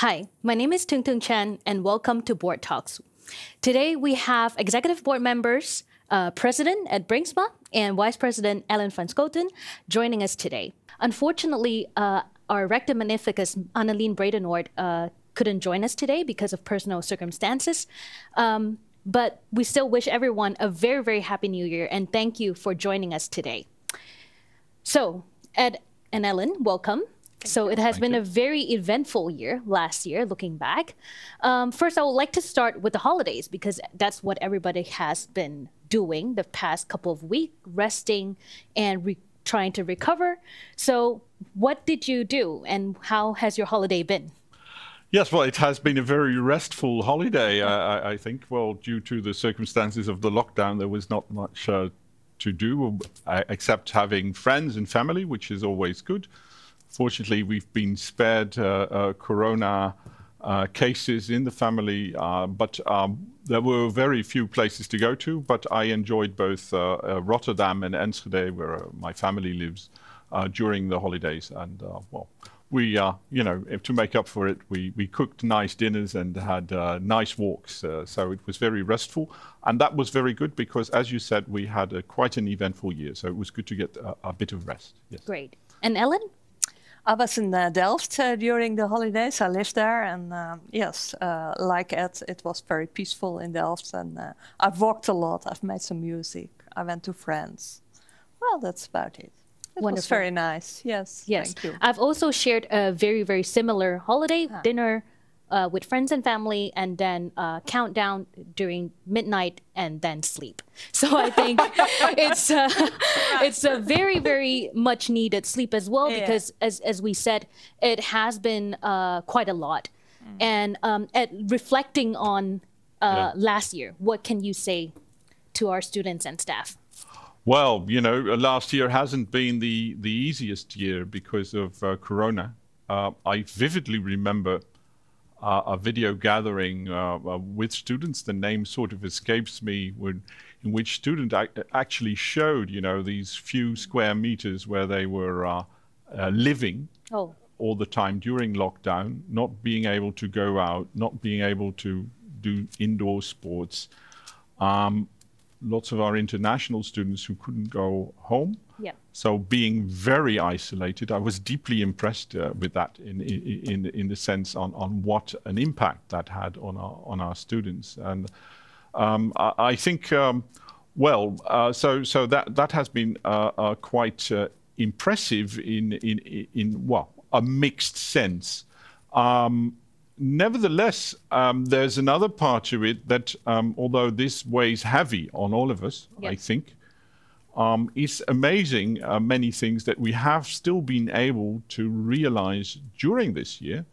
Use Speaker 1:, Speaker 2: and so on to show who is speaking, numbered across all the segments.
Speaker 1: Hi, my name is Tung Tung Chen, and welcome to Board Talks. Today we have executive board members, President at Brinksma and Vice President Ellen van Schoten joining us today. Unfortunately, our Rector Magnificus Annelien Bredenoord couldn't join us today because of personal circumstances. But we still wish everyone a very, very happy New Year, and thank you for joining us today. So, Ed and Ellen, welcome. So it has been a very eventful year last year, looking back. First, I would like to start with the holidays, because that's what everybody has been doing the past couple of weeks, resting and trying to recover. So what did you do, and how has your holiday been?
Speaker 2: Yes, well, it has been a very restful holiday, I think. Well, due to the circumstances of the lockdown, there was not much to do, except having friends and family, which is always good. Fortunately, we've been spared corona cases in the family, but there were very few places to go to. But I enjoyed both Rotterdam and Enschede, where my family lives, during the holidays. And well, we, to make up for it, we cooked nice dinners and had nice walks. So it was very restful. And that was very good because, as you said, we had quite an eventful year. So it was good to get a bit of rest. Yes.
Speaker 1: Great. And Ellen?
Speaker 3: I was in Delft during the holidays. I lived there, and yes, like Ed, it was very peaceful in Delft. And I've walked a lot. I've made some music. I went to France. Well, that's about it. It was very nice. Yes.
Speaker 1: Yes.
Speaker 3: Thank you.
Speaker 1: I've also shared a very, very similar holiday dinner with friends and family, and then countdown during midnight, and then sleep. So I think it's a very, very much needed sleep as well, because as we said, it has been quite a lot. And reflecting on last year, what can you say to our students and staff?
Speaker 2: Well, last year hasn't been the easiest year because of Corona. I vividly remember a video gathering with students. The name sort of escapes me, in which students actually showed, these few square meters where they were living all the time during lockdown, not being able to go out, not being able to do indoor sports. Lots of our international students who couldn't go home. Yeah. So being very isolated, I was deeply impressed with that in the sense on what an impact that had on our students. And I think, so that has been quite impressive in a mixed sense. Nevertheless, there's another part to it that, although this weighs heavy on all of us, I think, it's amazing many things that we have still been able to realize during this year.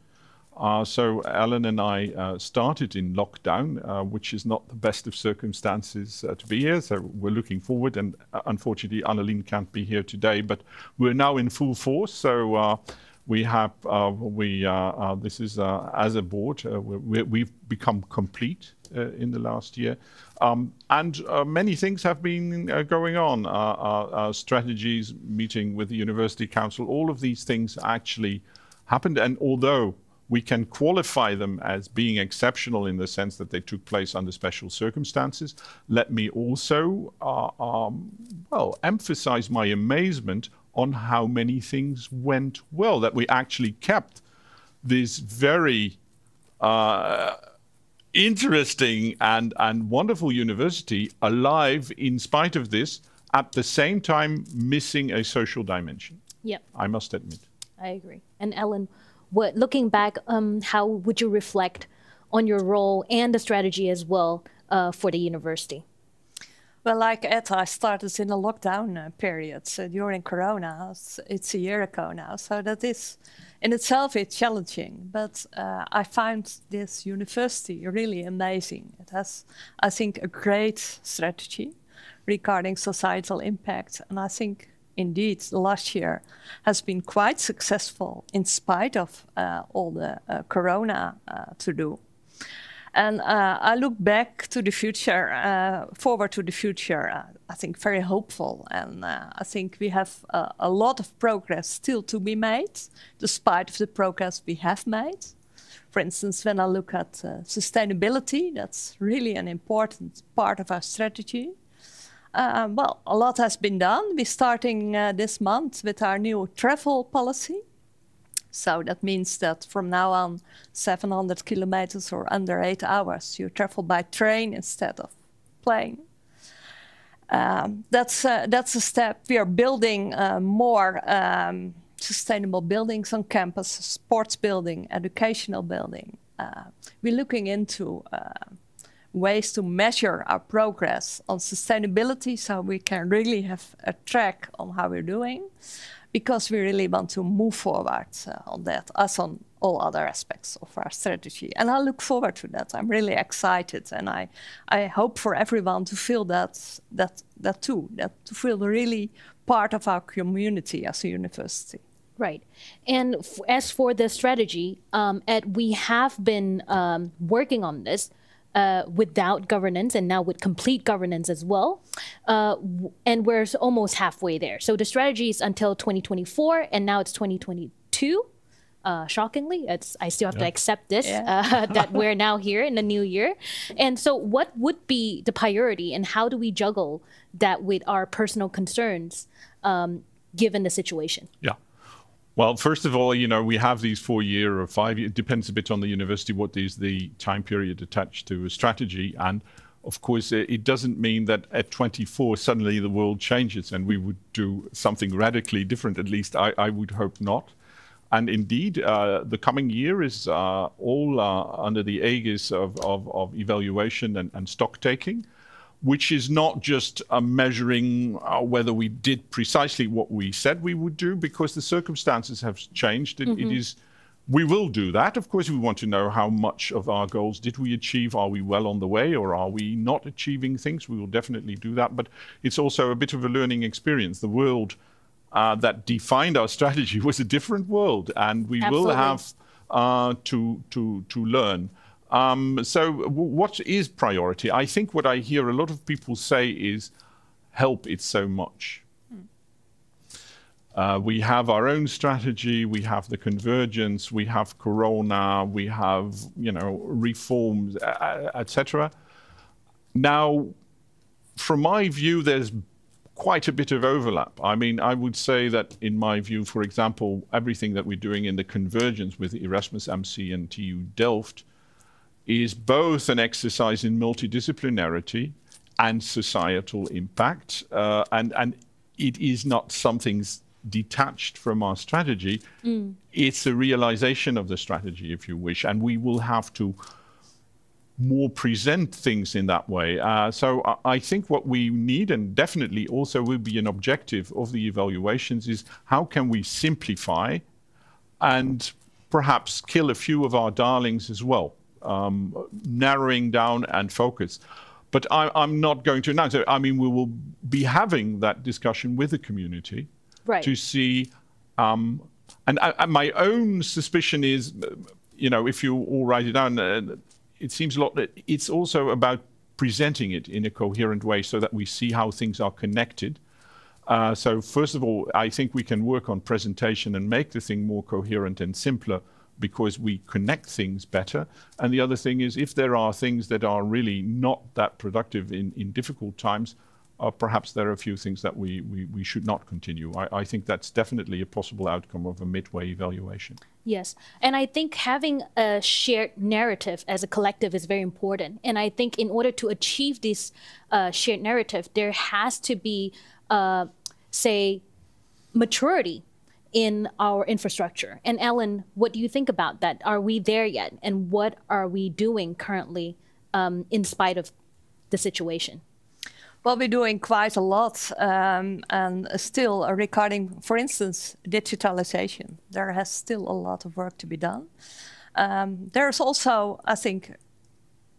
Speaker 2: So Ellen and I started in lockdown, which is not the best of circumstances to be here. So we're looking forward, and unfortunately, Annelien can't be here today, but we're now in full force. So we have, this is as a board, we've become complete in the last year. And many things have been going on. Our strategies, meeting with the University Council, all of these things actually happened. And although we can qualify them as being exceptional in the sense that they took place under special circumstances, let me also emphasize my amazement on how many things went well, that we actually kept this very interesting and wonderful university alive in spite of this, at the same time missing a social dimension.
Speaker 1: Yep.
Speaker 2: I must admit.
Speaker 1: I agree. And Ellen, looking back, how would you reflect on your role and the strategy as well for the university?
Speaker 3: Well, like Ed, I started in a lockdown period during Corona. It's a year ago now, so that is in itself it's challenging. But I found this university really amazing. It has, I think, a great strategy regarding societal impact, and I think indeed last year has been quite successful in spite of all the Corona to do. And I look back to the future, forward to the future, I think very hopeful. And I think we have a lot of progress still to be made, despite of the progress we have made. For instance, when I look at sustainability, that's really an important part of our strategy. Well, a lot has been done. We're starting this month with our new travel policy. So that means that from now on, 700 kilometers or under 8 hours, you travel by train instead of plane. That's a step. We are building more sustainable buildings on campus, sports building, educational building. We're looking into ways to measure our progress on sustainability so we can really have a track on how we're doing, because we really want to move forward on that, as on all other aspects of our strategy. And I look forward to that. I'm really excited, and I hope for everyone to feel that too, that to feel really part of our community as a university.
Speaker 1: Right. And as for the strategy, we have been working on this without governance and now with complete governance as well. And we're almost halfway there. So the strategy is until 2024 and now it's 2022. Shockingly, I still have to accept this, that we're now here in the new year. And so what would be the priority and how do we juggle that with our personal concerns given the situation?
Speaker 2: Yeah. Well, first of all, you know, we have these 4 year or 5 year, it depends a bit on the university, what is the time period attached to a strategy. And of course, it doesn't mean that at 24, suddenly the world changes and we would do something radically different. At least I would hope not. And indeed, the coming year is all under the aegis of evaluation and stock taking, which is not just measuring whether we did precisely what we said we would do, because the circumstances have changed. We will do that. Of course, we want to know how much of our goals did we achieve? Are we well on the way, or are we not achieving things? We will definitely do that. But it's also a bit of a learning experience. The world that defined our strategy was a different world, and we will have to learn. So what is priority? I think what I hear a lot of people say is, help, it's so much. We have our own strategy, we have the convergence, we have Corona, we have, you know, reforms, etc. Now, from my view, there's quite a bit of overlap. I mean, I would say that in my view, for example, everything that we're doing in the convergence with Erasmus MC and TU Delft is both an exercise in multidisciplinarity and societal impact. And it is not something detached from our strategy. It's a realization of the strategy, if you wish, and we will have to more present things in that way. So I think what we need, and definitely also will be an objective of the evaluations, is how can we simplify and perhaps kill a few of our darlings as well. Narrowing down and focus. But I'm not going to announce it. I mean, we will be having that discussion with the community to see. And my own suspicion is, you know, if you all write it down, it seems a lot that it's also about presenting it in a coherent way so that we see how things are connected. So first of all, I think we can work on presentation and make the thing more coherent and simpler, because we connect things better. And the other thing is, if there are things that are really not that productive in difficult times, perhaps there are a few things that we should not continue. I think that's definitely a possible outcome of a midway evaluation.
Speaker 1: Yes, and I think having a shared narrative as a collective is very important. And I think in order to achieve this shared narrative, there has to be, say, maturity in our infrastructure. And Ellen, what do you think about that? Are we there yet? And what are we doing currently in spite of the situation?
Speaker 3: Well, we're doing quite a lot, and still regarding, for instance, digitalization. There has still a lot of work to be done. There's also, I think,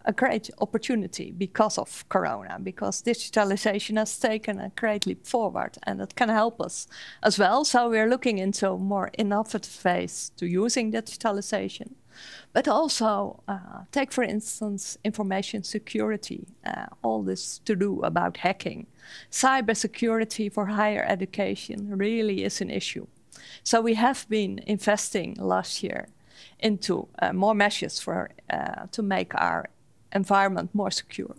Speaker 3: a great opportunity because of Corona, because digitalization has taken a great leap forward, and it can help us as well. So we're looking into more innovative ways to using digitalization. But also, take for instance, information security, all this to do about hacking. Cybersecurity for higher education really is an issue. So we have been investing last year into more measures for to make our environment more secure.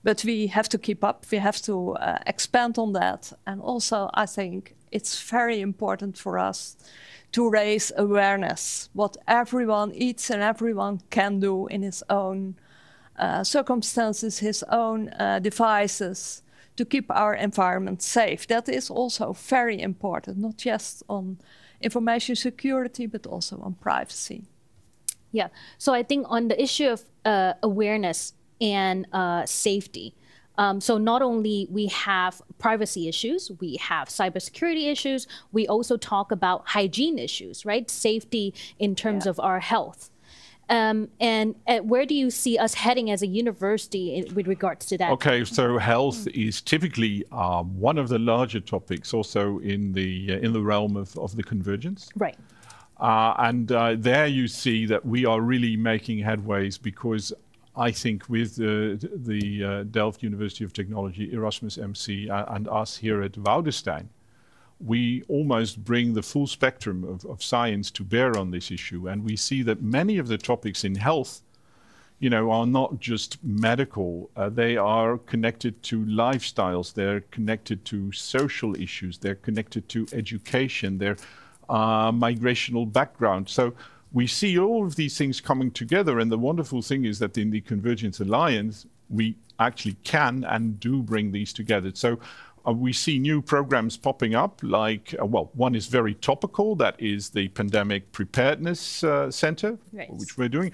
Speaker 3: But we have to keep up. We have to expand on that. And also, I think it's very important for us to raise awareness, what everyone, each and everyone can do in his own circumstances, his own devices, to keep our environment safe. That is also very important, not just on information security, but also on privacy.
Speaker 1: Yeah, so I think on the issue of awareness and safety, so not only we have privacy issues, we have cybersecurity issues, we also talk about hygiene issues, right? Safety in terms of our health. And where do you see us heading as a university with regards to that?
Speaker 2: Okay, so health is typically one of the larger topics also in the realm of the convergence.
Speaker 1: Right.
Speaker 2: And there you see that we are really making headways, because I think with the Delft University of Technology, Erasmus MC, and us here at Woudenstein, we almost bring the full spectrum of science to bear on this issue. And we see that many of the topics in health, you know, are not just medical. They are connected to lifestyles. They're connected to social issues. They're connected to education. They're migrational background. So we see all of these things coming together. And the wonderful thing is that in the Convergence Alliance, we actually can and do bring these together. So we see new programs popping up, like, well, one is very topical. That is the Pandemic Preparedness Center, which we're doing.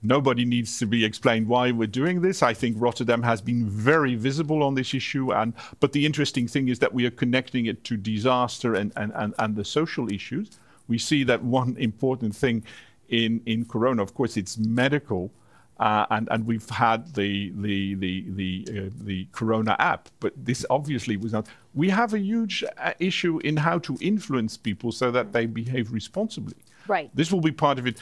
Speaker 2: Nobody needs to be explained why we're doing this. I think Rotterdam has been very visible on this issue. But the interesting thing is that we are connecting it to disaster and the social issues. We see that one important thing in Corona, of course, it's medical. And we've had the Corona app, but this obviously was not. We have a huge issue in how to influence people so that they behave responsibly.
Speaker 1: Right.
Speaker 2: This will be part of it.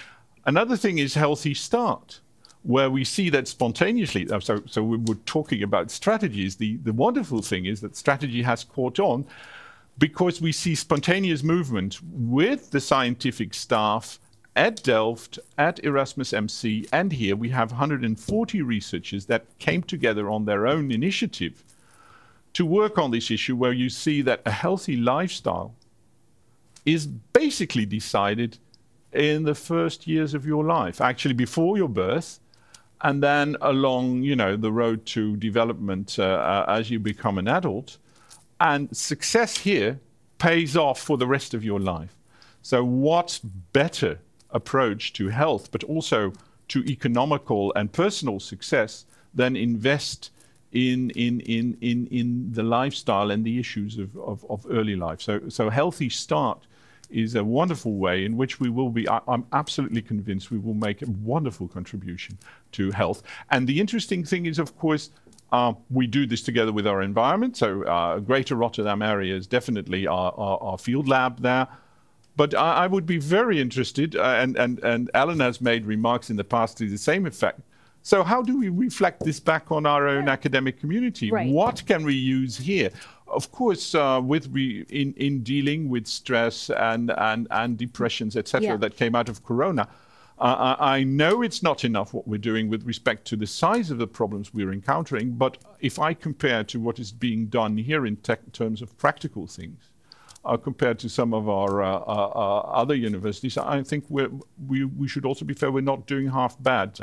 Speaker 2: Another thing is Healthy Start, where we see that spontaneously. So we were talking about strategies. The wonderful thing is that strategy has caught on, because we see spontaneous movement with the scientific staff at Delft, at Erasmus MC, and here we have 140 researchers that came together on their own initiative to work on this issue, where you see that a healthy lifestyle is basically decided in the first years of your life, actually before your birth, and then along, you know, the road to development as you become an adult. And success here pays off for the rest of your life. So what's better approach to health, but also to economical and personal success, than invest in the lifestyle and the issues of early life. So Healthy Start is a wonderful way in which we will be, I'm absolutely convinced we will make a wonderful contribution to health. And the interesting thing is, of course, we do this together with our environment. So Greater Rotterdam area is definitely our field lab there. But I would be very interested, and Alan has made remarks in the past to the same effect. So how do we reflect this back on our own academic community?
Speaker 1: Right.
Speaker 2: What can we use here? Of course, in dealing with stress and depressions, etc., that came out of Corona, I know it's not enough what we're doing with respect to the size of the problems we're encountering. But if I compare to what is being done here in terms of practical things, compared to some of our other universities, I think we should also be fair. We're not doing half bad.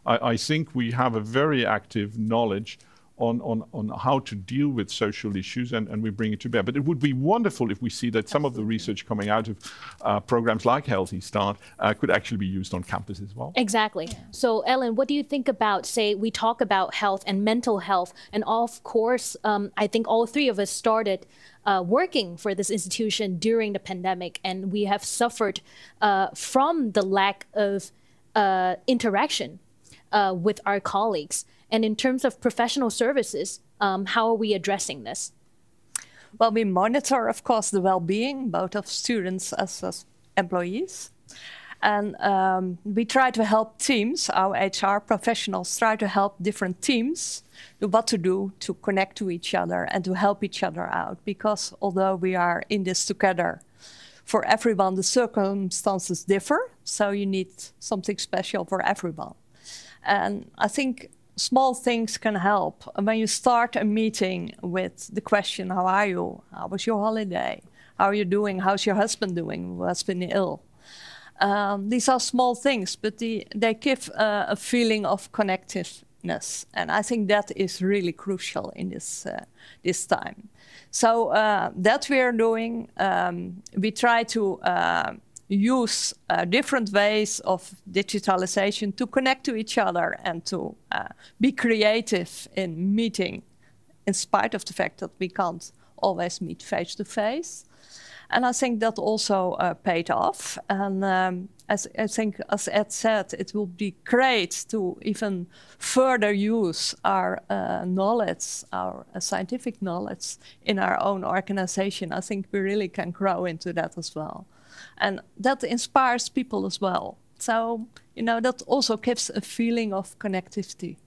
Speaker 2: I think we have a very active knowledge on how to deal with social issues, and we bring it to bear. But it would be wonderful if we see that some of the research coming out of programs like Healthy Start could actually be used on campus as well.
Speaker 1: Exactly. Yeah. So Ellen, what do you think about, say, we talk about health and mental health, and of course, I think all three of us started working for this institution during the pandemic, and we have suffered from the lack of interaction with our colleagues. And in terms of professional services, how are we addressing this?
Speaker 3: Well, we monitor, of course, the well-being, both of students as employees. And we try to help teams, our HR professionals try to help different teams do what to do to connect to each other and to help each other out. Because although we are in this together for everyone, the circumstances differ. So you need something special for everyone. And I think small things can help. When you start a meeting with the question, how are you? How was your holiday? How are you doing? How's your husband doing, who has been ill? These are small things, but they give a feeling of connectiveness. And I think that is really crucial in this time. So that we are doing, we try to use different ways of digitalization to connect to each other and to be creative in meeting, in spite of the fact that we can't always meet face to face. And I think that also paid off. And as Ed said, it will be great to even further use our knowledge, our scientific knowledge in our own organization. I think we really can grow into that as well. And that inspires people as well. So, you know, that also gives a feeling of connectivity.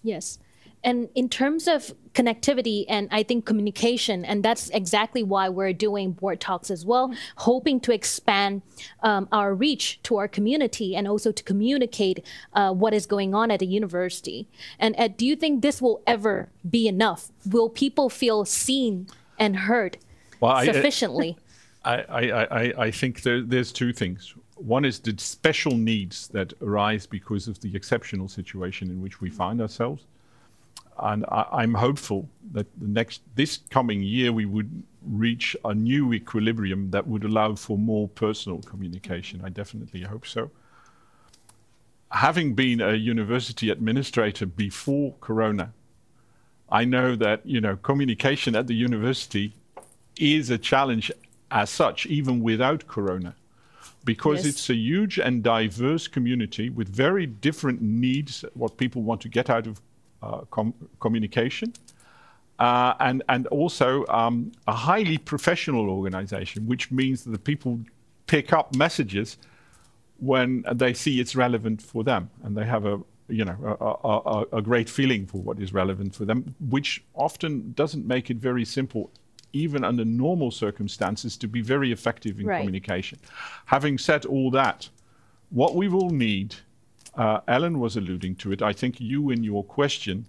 Speaker 1: Yes. And in terms of connectivity and I think communication, and that's exactly why we're doing board talks as well, hoping to expand our reach to our community and also to communicate what is going on at the university. And Ed, do you think this will ever be enough? Will people feel seen and heard sufficiently?
Speaker 2: I think there's two things. One is the special needs that arise because of the exceptional situation in which we find ourselves. And I'm hopeful that this coming year we would reach a new equilibrium that would allow for more personal communication. I definitely hope so. Having been a university administrator before Corona, I know that, you know, communication at the university is a challenge as such, even without Corona, because it's a huge and diverse community with very different needs, what people want to get out of communication, and also a highly professional organization, which means that the people pick up messages when they see it's relevant for them, and they have a great feeling for what is relevant for them, which often doesn't make it very simple, even under normal circumstances, to be very effective in communication. Having said all that, what we will need, Ellen was alluding to it, I think you in your question.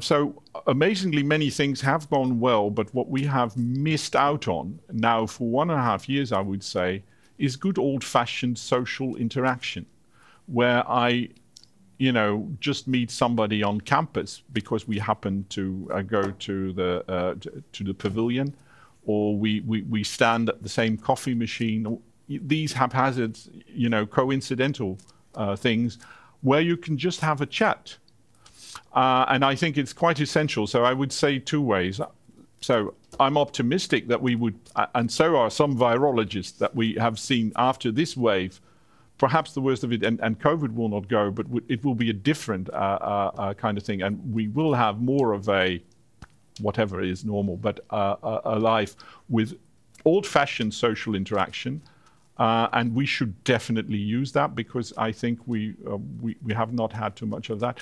Speaker 2: So amazingly many things have gone well, but what we have missed out on now for 1.5 years, I would say, is good old-fashioned social interaction, where I, you know, just meet somebody on campus because we happen to go to the pavilion, or we stand at the same coffee machine. These haphazard, you know, coincidental things where you can just have a chat. And I think it's quite essential. So I would say two ways. So I'm optimistic that we would, and so are some virologists, that we have seen after this wave, perhaps the worst of it, and COVID will not go, but it will be a different kind of thing. And we will have more of a, whatever is normal, but a life with old-fashioned social interaction. And we should definitely use that, because I think we have not had too much of that.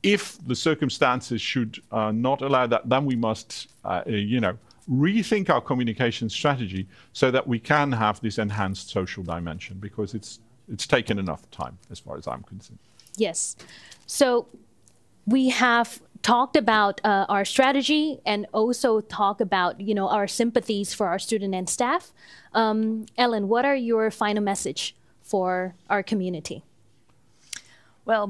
Speaker 2: If the circumstances should not allow that, then we must, you know, rethink our communication strategy so that we can have this enhanced social dimension, because it's taken enough time, as far as I'm concerned.
Speaker 1: Yes. So we have talked about our strategy and also talk about, you know, our sympathies for our student and staff. Ellen, what are your final message for our community?
Speaker 3: Well,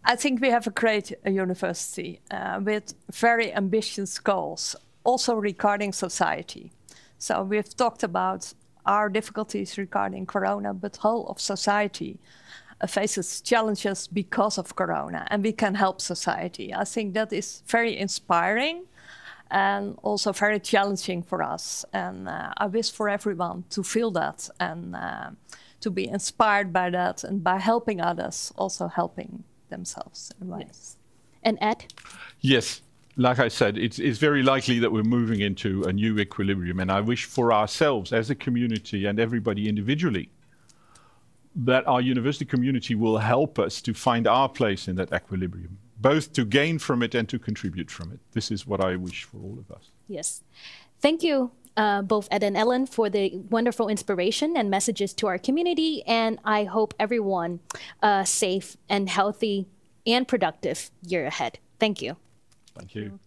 Speaker 3: I think we have a great university with very ambitious goals, also regarding society. So we've talked about our difficulties regarding Corona, but whole of society faces challenges because of Corona, and we can help society. I think that is very inspiring and also very challenging for us. And I wish for everyone to feel that and to be inspired by that, and by helping others, also helping themselves in ways.
Speaker 1: Yes. And Ed?
Speaker 2: Yes, like I said, it's very likely that we're moving into a new equilibrium, and I wish for ourselves as a community and everybody individually that our university community will help us to find our place in that equilibrium, both to gain from it and to contribute from it. This is what I wish for all of us.
Speaker 1: Yes. Thank you both Ed and Ellen for the wonderful inspiration and messages to our community. And I hope everyone safe and healthy and productive year ahead. Thank you.
Speaker 2: Thank you.